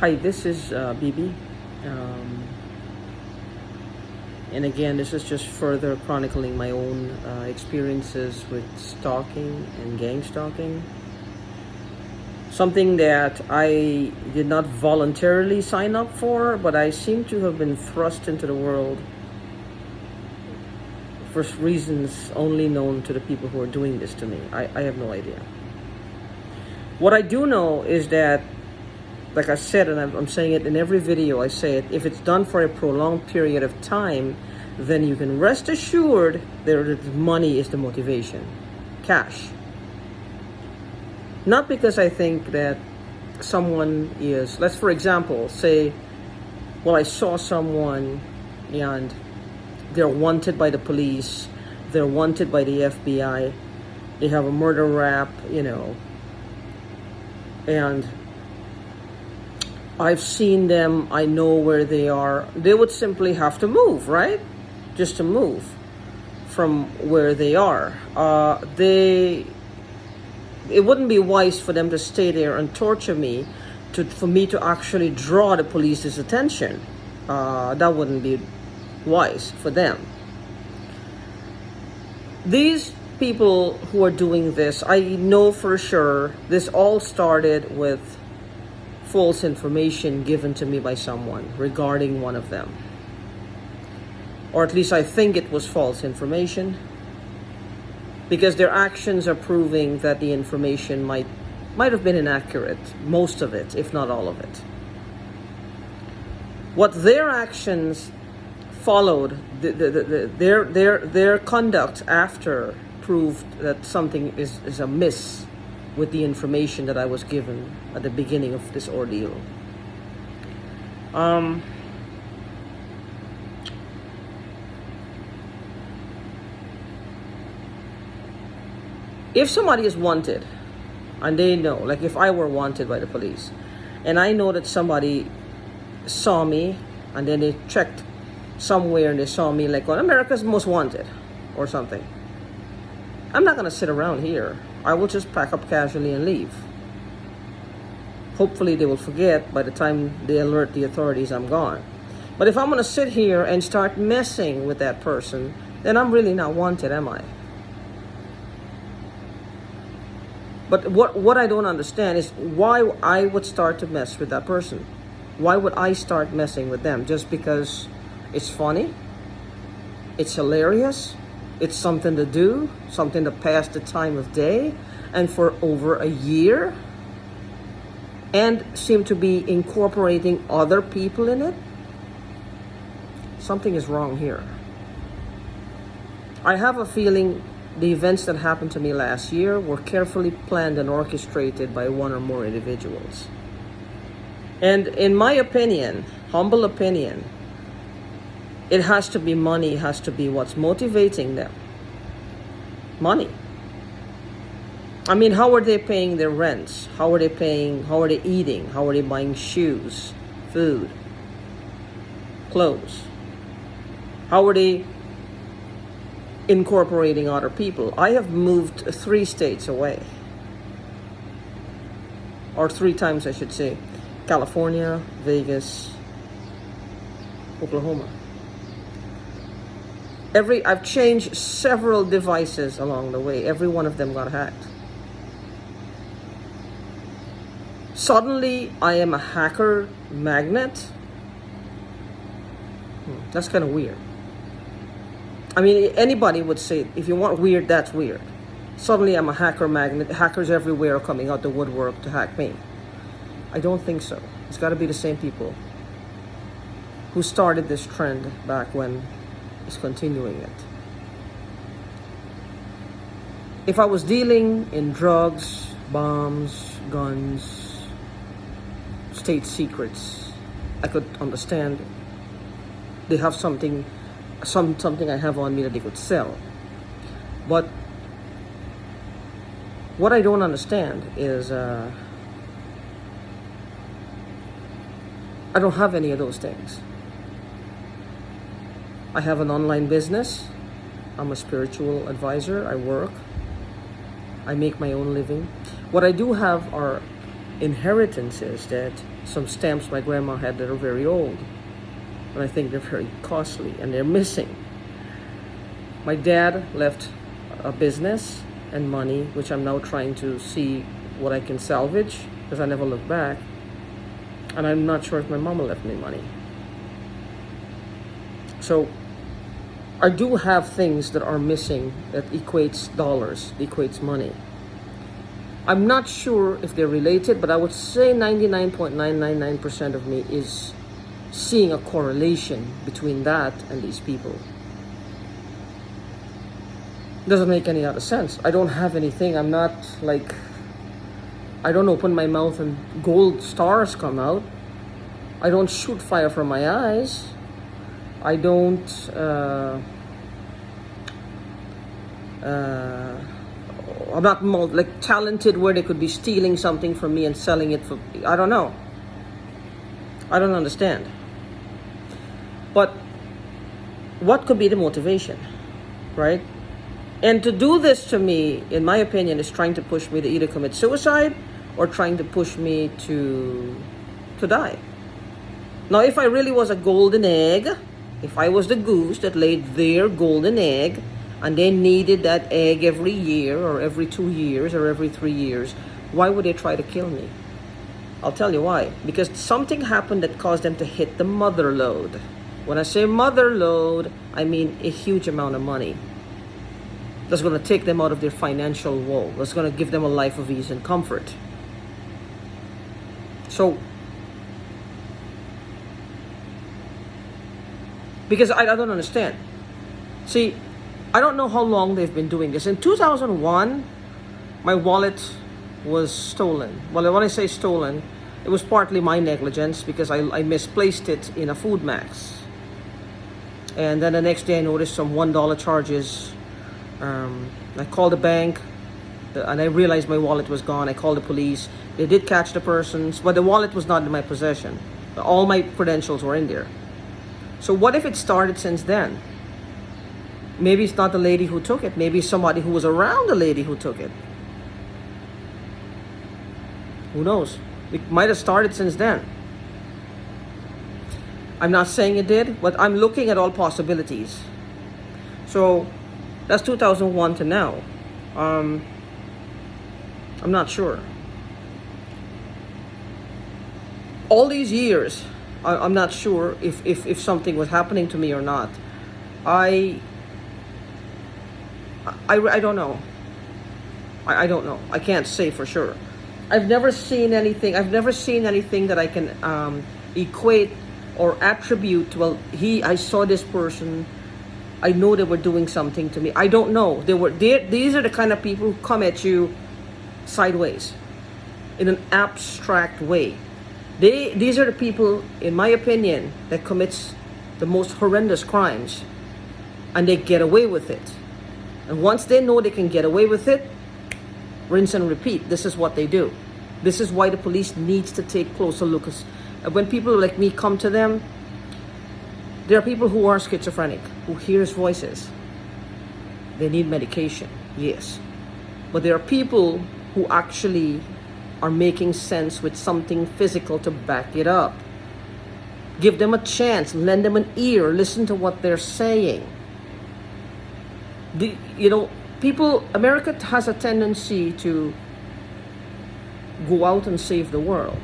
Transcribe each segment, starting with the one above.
Hi, this is BB. Um, and again, this is just further chronicling my own experiences with stalking and gang stalking. Something that I did not voluntarily sign up for, but I seem to have been thrust into the world for reasons only known to the people who are doing this to me. I have no idea. What I do know is that, like I said, and I'm saying it in every video, I say it, if it's done for a prolonged period of time, then you can rest assured that money is the motivation. Cash. Not because I think that someone is, let's for example, say, well, I saw someone and they're wanted by the police, they're wanted by the FBI, they have a murder rap, and I've seen them, I know where they are. They would simply have to move, right? Just to move from where they are. It wouldn't be wise for them to stay there and torture me for me to actually draw the police's attention. That wouldn't be wise for them. These people who are doing this, I know for sure this all started with false information given to me by someone regarding one of them. Or at least I think it was false information, because their actions are proving that the information might have been inaccurate, most of it, if not all of it. What their actions followed, their conduct after proved that something is amiss with the information that I was given at the beginning of this ordeal. If somebody is wanted, and they know, like if I were wanted by the police, and I know that somebody saw me, and then they checked somewhere and they saw me like on America's Most Wanted or something, I'm not going to sit around here. I will just pack up casually and leave. Hopefully they will forget by the time they alert the authorities I'm gone. But if I'm going to sit here and start messing with that person, then I'm really not wanted, am I? But what I don't understand is why I would start to mess with that person. Why would I start messing with them? Just because it's funny? It's hilarious? It's something to do? Something to pass the time of day? And for over a year? And seem to be incorporating other people in it? Something is wrong here. I have a feeling the events that happened to me last year were carefully planned and orchestrated by one or more individuals. And in my opinion, humble opinion, it has to be money, has to be what's motivating them. Money. I mean, how are they paying their rents? How are they eating? How are they buying shoes, food, clothes? How are they incorporating other people? I have moved 3 states away. Or 3 times, I should say. California, Vegas, Oklahoma. I've changed several devices along the way. Every one of them got hacked. Suddenly, I am a hacker magnet. That's kind of weird. I mean, anybody would say, if you want weird, that's weird. Suddenly I'm a hacker magnet. Hackers everywhere are coming out the woodwork to hack me. I don't think so. It's got to be the same people who started this trend back when is continuing it. If I was dealing in drugs, bombs, guns, state secrets, I could understand. They have something I have on me that they could sell. But what I don't understand is I don't have any of those things. I have an online business. I'm a spiritual advisor. I work. I make my own living. What I do have are inheritances, that some stamps my grandma had that are very old, and I think they're very costly and they're missing. My dad left a business and money, which I'm now trying to see what I can salvage, because I never looked back. And I'm not sure if my mama left me money. So I do have things that are missing that equates dollars, equates money. I'm not sure if they're related, but I would say 99.999% of me is seeing a correlation between that and these people. Doesn't make any other sense. I don't have anything. I'm not like, I don't open my mouth and gold stars come out. I don't shoot fire from my eyes. I don't I'm not like talented where they could be stealing something from me and selling it for, I don't know. I don't understand. But what could be the motivation, right? And to do this to me, in my opinion, is trying to push me to either commit suicide or trying to push me to die. Now, if I really was a golden egg, if I was the goose that laid their golden egg, and they needed that egg every year or every 2 years or every 3 years, why would they try to kill me? I'll tell you why. Because something happened that caused them to hit the mother lode. When I say mother lode, I mean a huge amount of money. That's going to take them out of their financial woe. That's going to give them a life of ease and comfort. So, because I don't understand. See, I don't know how long they've been doing this. In 2001, my wallet was stolen. Well, when I say stolen, it was partly my negligence because I misplaced it in a Food Max. And then the next day I noticed some $1 charges. I called the bank and I realized my wallet was gone. I called the police. They did catch the persons, but the wallet was not in my possession. All my credentials were in there. So what if it started since then? Maybe it's not the lady who took it. Maybe it's somebody who was around the lady who took it. Who knows? It might have started since then. I'm not saying it did, but I'm looking at all possibilities. So that's 2001 to now. I'm not sure. All these years, I'm not sure if something was happening to me or not. I don't know. I don't know. I can't say for sure. I've never seen anything that I can equate or attribute. Well, I saw this person. I know they were doing something to me. I don't know. These are the kind of people who come at you sideways, in an abstract way. These are the people, in my opinion, that commits the most horrendous crimes, and they get away with it. And once they know they can get away with it, rinse and repeat. This is what they do. This is why the police needs to take closer look. When people like me come to them, there are people who are schizophrenic, who hears voices. They need medication, yes. But there are people who actually are making sense with something physical to back it up. Give them a chance, lend them an ear, listen to what they're saying. America has a tendency to go out and save the world.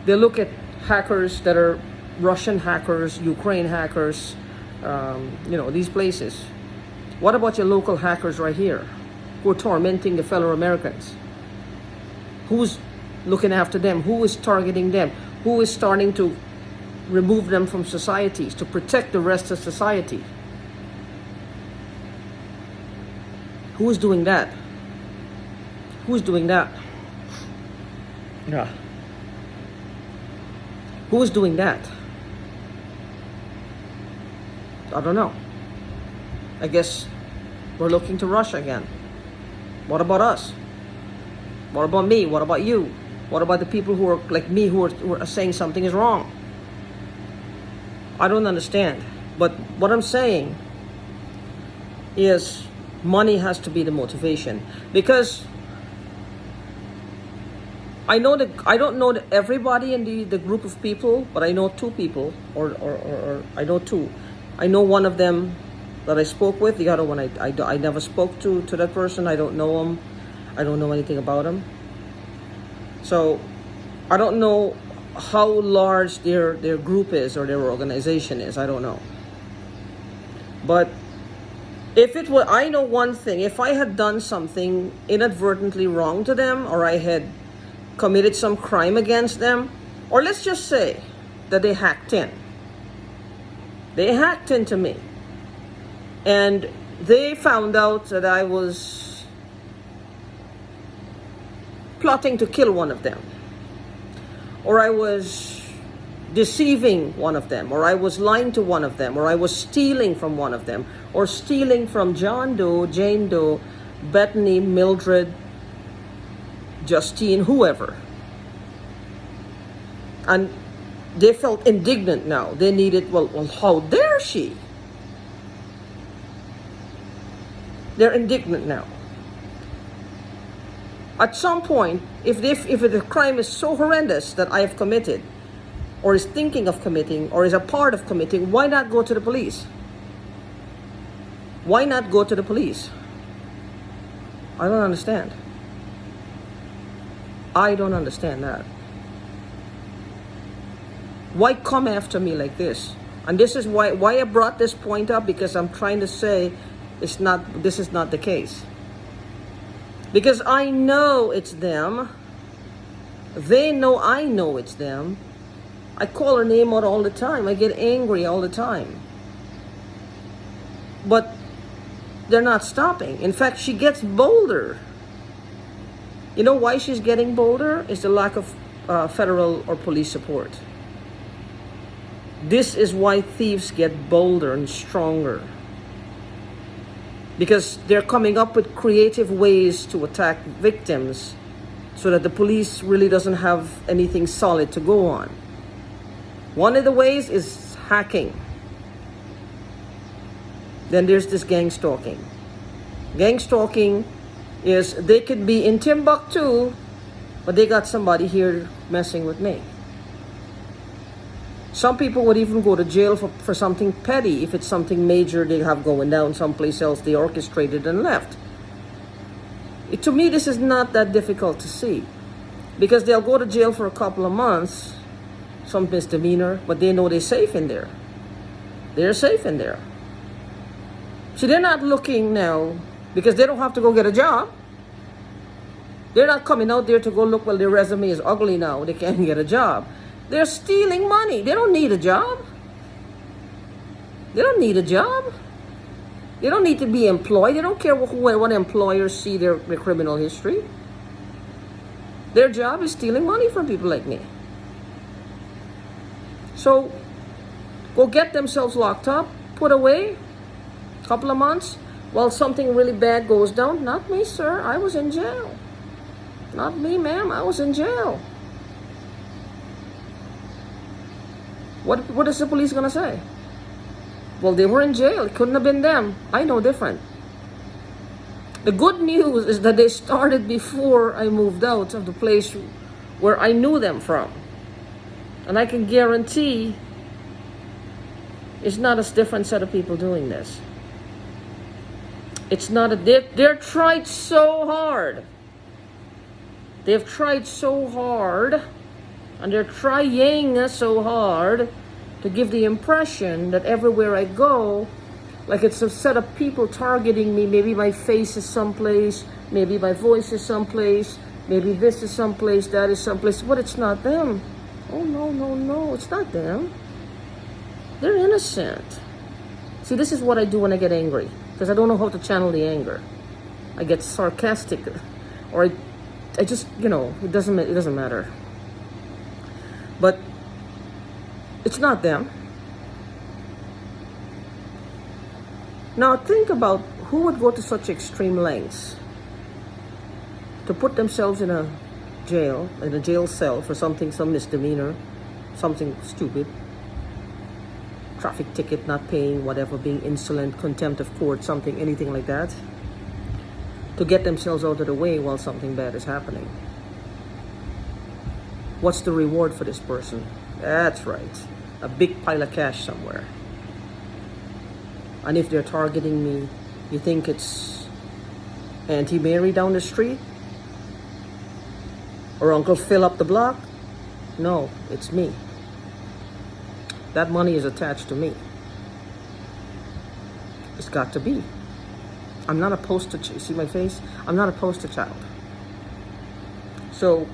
They look at hackers that are Russian hackers, Ukraine hackers, these places. What about your local hackers right here who are tormenting the fellow Americans? Who's looking after them? Who is targeting them? Who is starting to remove them from societies to protect the rest of society? Who is doing that? Who's doing that? Yeah. Who is doing that? I don't know. I guess we're looking to Russia again. What about us? What about me? What about you? What about the people who are like me who are saying something is wrong? I don't understand. But what I'm saying is money has to be the motivation. Because I don't know everybody in the group of people, but I know two people, or I know two. I know one of them that I spoke with. The other one I never spoke to that person. I don't know him. I don't know anything about him. So I don't know how large their group is or their organization is. I don't know. But if it were, I know one thing. If I had done something inadvertently wrong to them, or I had committed some crime against them, or let's just say that they hacked in. They hacked into me. And they found out that I was plotting to kill one of them, or I was deceiving one of them, or I was lying to one of them, or I was stealing from one of them, or stealing from John Doe, Jane Doe, Bethany, Mildred, Justine, whoever. And they felt indignant now. They needed, well, how dare she? They're indignant now. At some point, if the crime is so horrendous that I have committed, or is thinking of committing, or is a part of committing, why not go to the police? Why not go to the police? I don't understand. I don't understand that. Why come after me like this? And this is why I brought this point up, because I'm trying to say this is not the case. Because I know it's them. They know I know it's them. I call her name out all the time. I get angry all the time. But they're not stopping. In fact, she gets bolder. You know why she's getting bolder? It's the lack of federal or police support. This is why thieves get bolder and stronger. Because they're coming up with creative ways to attack victims so that the police really doesn't have anything solid to go on. One of the ways is hacking. Then there's this gang stalking. Gang stalking is they could be in Timbuktu, but they got somebody here messing with me. Some people would even go to jail for something petty. If it's something major they have going down someplace else, they orchestrated and left. To me, this is not that difficult to see. Because they'll go to jail for a couple of months, some misdemeanor, but they know they're safe in there. They're safe in there. So they're not looking now, because they don't have to go get a job. They're not coming out there to go look, well, their resume is ugly now, they can't get a job. They're stealing money. They don't need a job. They don't need a job. They don't need to be employed. They don't care what employers see their criminal history. Their job is stealing money from people like me. So, go get themselves locked up, put away, a couple of months, while something really bad goes down. Not me, sir. I was in jail. Not me, ma'am. I was in jail. What is the police gonna say? Well, they were in jail. It couldn't have been them. I know different. The good news is that they started before I moved out of the place where I knew them from. And I can guarantee it's not a different set of people doing this. It's not they're tried so hard. They've tried so hard, and they're trying so hard to give the impression that everywhere I go, like it's a set of people targeting me. Maybe my face is someplace, maybe my voice is someplace, maybe this is someplace, that is someplace, but it's not them. Oh, no, it's not them. They're innocent. See, this is what I do when I get angry, because I don't know how to channel the anger. I get sarcastic, or I just, it doesn't matter. But it's not them. Now think about who would go to such extreme lengths to put themselves in a jail cell for some misdemeanor, something stupid, traffic ticket not paying, whatever, being insolent, contempt of court, something, anything like that, to get themselves out of the way while something bad is happening. What's the reward for this person? That's right. A big pile of cash somewhere. And if they're targeting me, you think it's Auntie Mary down the street? Or Uncle Phil up the block? No, it's me. That money is attached to me. It's got to be. I'm not a poster child. See my face? I'm not a poster child. So,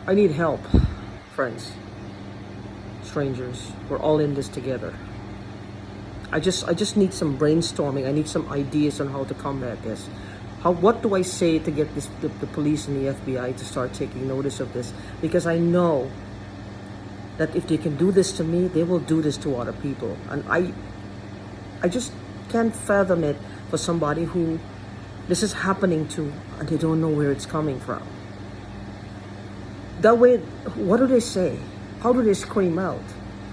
I need help, friends, strangers. We're all in this together. I just need some brainstorming. I need some ideas on how to combat this. What do I say to get the police and the FBI to start taking notice of this? Because I know that if they can do this to me, they will do this to other people. And I just can't fathom it for somebody who this is happening to and they don't know where it's coming from. That way, what do they say? How do they scream out?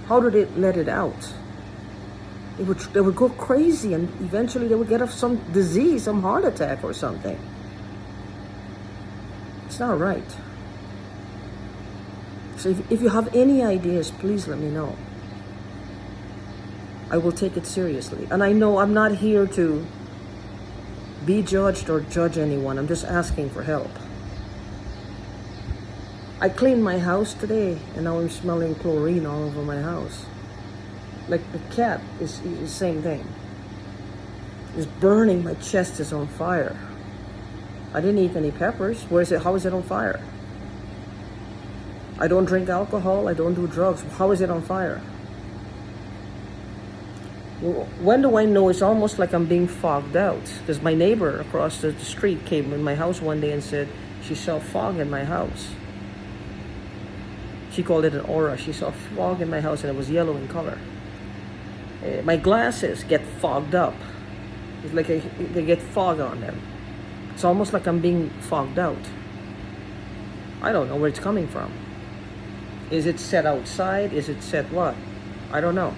How do they let it out? They would go crazy, and eventually they would get some disease, some heart attack or something. It's not right. So if you have any ideas, please let me know. I will take it seriously. And I know I'm not here to be judged or judge anyone. I'm just asking for help. I cleaned my house today, and now I'm smelling chlorine all over my house. Like the cat is the same thing. It's burning, my chest is on fire. I didn't eat any peppers. Where is it? How is it on fire? I don't drink alcohol, I don't do drugs. How is it on fire? When do I know? It's almost like I'm being fogged out. Because my neighbor across the street came in my house one day and said she saw fog in my house. She called it an aura. She saw fog in my house and it was yellow in color. My glasses get fogged up. It's like they get fog on them. It's almost like I'm being fogged out. I don't know where it's coming from. Is it set outside? Is it set what? I don't know.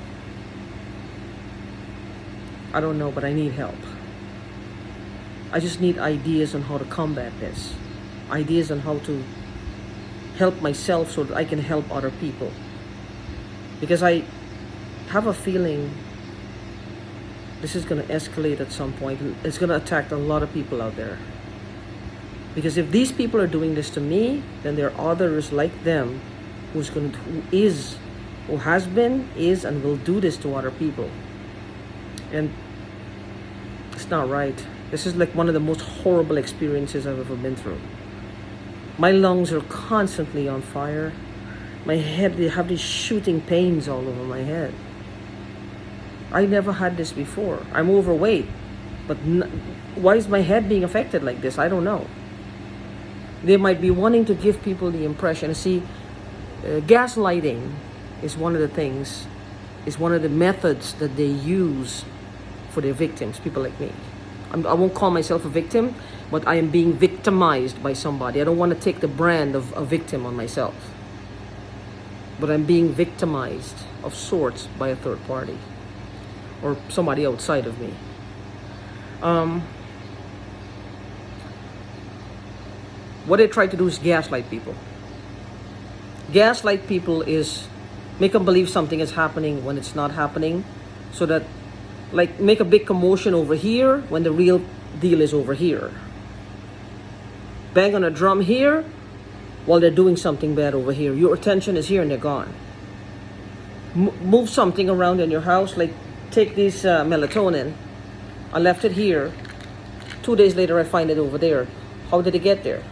I don't know, but I need help. I just need ideas on how to combat this. Ideas on how to help myself so that I can help other people. Because I have a feeling this is going to escalate at some point. It's going to attack a lot of people out there. Because if these people are doing this to me, then there are others like them who has been, is, and will do this to other people. And it's not right. This is like one of the most horrible experiences I've ever been through. My lungs are constantly on fire. My head, they have these shooting pains all over my head. I never had this before. I'm overweight, but why is my head being affected like this? I don't know. They might be wanting to give people the impression. See, gaslighting is one of the things, is one of the methods that they use for their victims, people like me. I won't call myself a victim, but I am being victimized by somebody. I don't want to take the brand of a victim on myself. But I'm being victimized of sorts by a third party or somebody outside of me. What they try to do is gaslight people. Gaslight people is make them believe something is happening when it's not happening, so that, like, make a big commotion over here when the real deal is over here. Bang on a drum here while they're doing something bad over here. Your attention is here and they're gone. Move something around in your house, like take this melatonin. I left it here. 2 days later, I find it over there. How did it get there?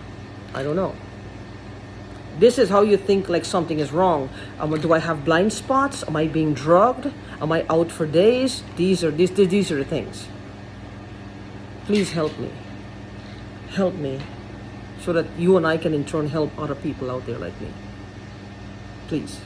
I don't know. This is how you think like something is wrong. Do I have blind spots? Am I being drugged? Am I out for days? These are the things. Please help me. Help me so that you and I can in turn help other people out there like me. Please.